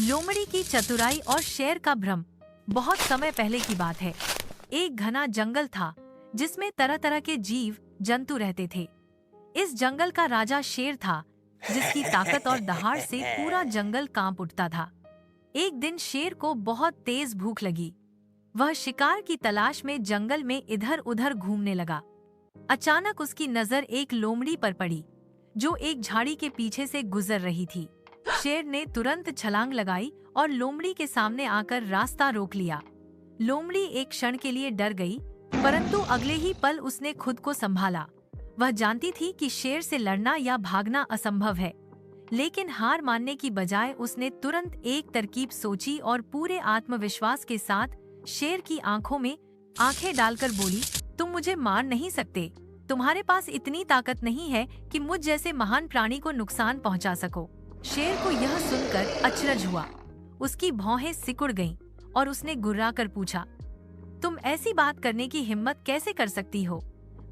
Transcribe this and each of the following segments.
लोमड़ी की चतुराई और शेर का भ्रम। बहुत समय पहले की बात है। एक घना जंगल था जिसमें तरह तरह के जीव जंतु रहते थे। इस जंगल का राजा शेर था, जिसकी ताकत और दहाड़ से पूरा जंगल कांप उठता था। एक दिन शेर को बहुत तेज भूख लगी। वह शिकार की तलाश में जंगल में इधर उधर घूमने लगा। अचानक उसकी नजर एक लोमड़ी पर पड़ी, जो एक झाड़ी के पीछे से गुजर रही थी। शेर ने तुरंत छलांग लगाई और लोमड़ी के सामने आकर रास्ता रोक लिया। लोमड़ी एक क्षण के लिए डर गई, परंतु अगले ही पल उसने खुद को संभाला। वह जानती थी कि शेर से लड़ना या भागना असंभव है, लेकिन हार मानने की बजाय उसने तुरंत एक तरकीब सोची और पूरे आत्मविश्वास के साथ शेर की आंखों में आंखें डालकर बोली, तुम मुझे मार नहीं सकते। तुम्हारे पास इतनी ताकत नहीं है कि मुझ जैसे महान प्राणी को नुकसान पहुंचा सको। शेर को यह सुनकर अचरज हुआ। उसकी भौहें सिकुड़ गईं और उसने गुर्राकर पूछा, तुम ऐसी बात करने की हिम्मत कैसे कर सकती हो?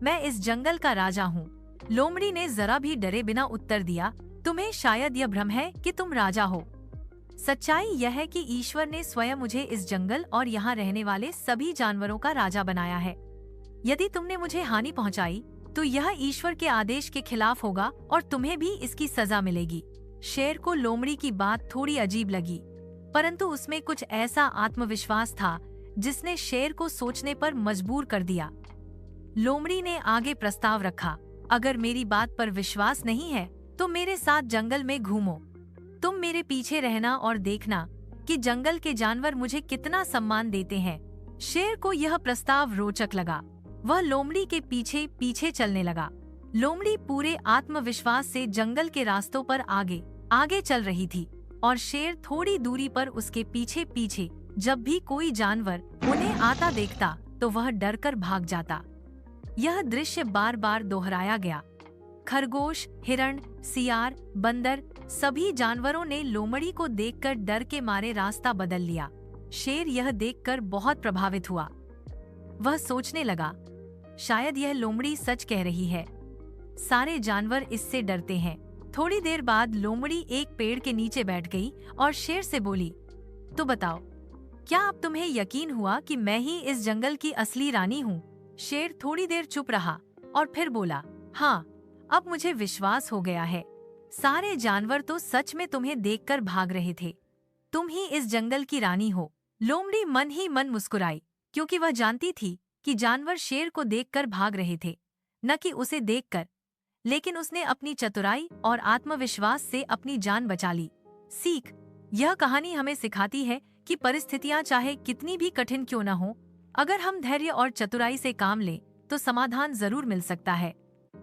मैं इस जंगल का राजा हूँ। लोमड़ी ने जरा भी डरे बिना उत्तर दिया, तुम्हें शायद यह भ्रम है कि तुम राजा हो। सच्चाई यह है कि ईश्वर ने स्वयं मुझे इस जंगल और यहाँ रहने वाले सभी जानवरों का राजा बनाया है। यदि तुमने मुझे हानि पहुँचाई तो यह ईश्वर के आदेश के खिलाफ होगा और तुम्हें भी इसकी सजा मिलेगी। शेर को लोमड़ी की बात थोड़ी अजीब लगी, परंतु उसमें कुछ ऐसा आत्मविश्वास था जिसने शेर को सोचने पर मजबूर कर दिया। लोमड़ी ने आगे प्रस्ताव रखा, अगर मेरी बात पर विश्वास नहीं है तो मेरे साथ जंगल में घूमो। तुम मेरे पीछे रहना और देखना कि जंगल के जानवर मुझे कितना सम्मान देते हैं। शेर को यह प्रस्ताव रोचक लगा। वह लोमड़ी के पीछे पीछे चलने लगा। लोमड़ी पूरे आत्मविश्वास से जंगल के रास्तों पर आगे आगे चल रही थी और शेर थोड़ी दूरी पर उसके पीछे पीछे। जब भी कोई जानवर उन्हें आता देखता तो वह डरकर भाग जाता। यह दृश्य बार बार दोहराया गया। खरगोश, हिरण, सियार, बंदर, सभी जानवरों ने लोमड़ी को देखकर डर के मारे रास्ता बदल लिया। शेर यह देखकर बहुत प्रभावित हुआ। वह सोचने लगा, शायद यह लोमड़ी सच कह रही है। सारे जानवर इससे डरते हैं। थोड़ी देर बाद लोमड़ी एक पेड़ के नीचे बैठ गई और शेर से बोली, तो बताओ, क्या अब तुम्हें यकीन हुआ कि मैं ही इस जंगल की असली रानी हूँ? शेर थोड़ी देर चुप रहा और फिर बोला, हाँ, अब मुझे विश्वास हो गया है। सारे जानवर तो सच में तुम्हें देखकर भाग रहे थे। तुम ही इस जंगल की रानी हो। लोमड़ी मन ही मन मुस्कुराई, क्योंकि वह जानती थी कि जानवर शेर को देखकर भाग रहे थे, न कि उसे देखकर। लेकिन उसने अपनी चतुराई और आत्मविश्वास से अपनी जान बचा ली। सीख, यह कहानी हमें सिखाती है कि परिस्थितियां चाहे कितनी भी कठिन क्यों न हो, अगर हम धैर्य और चतुराई से काम लें तो समाधान जरूर मिल सकता है।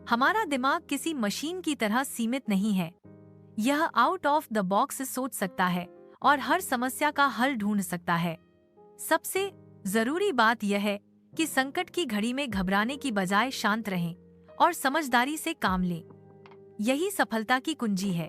हमारा दिमाग किसी मशीन की तरह सीमित नहीं है। यह आउट ऑफ द बॉक्स सोच सकता है और हर समस्या का हल ढूंढ सकता है। सबसे जरूरी बात यह है कि संकट की घड़ी में घबराने की बजाय शांत रहें और समझदारी से काम लें। यही सफलता की कुंजी है।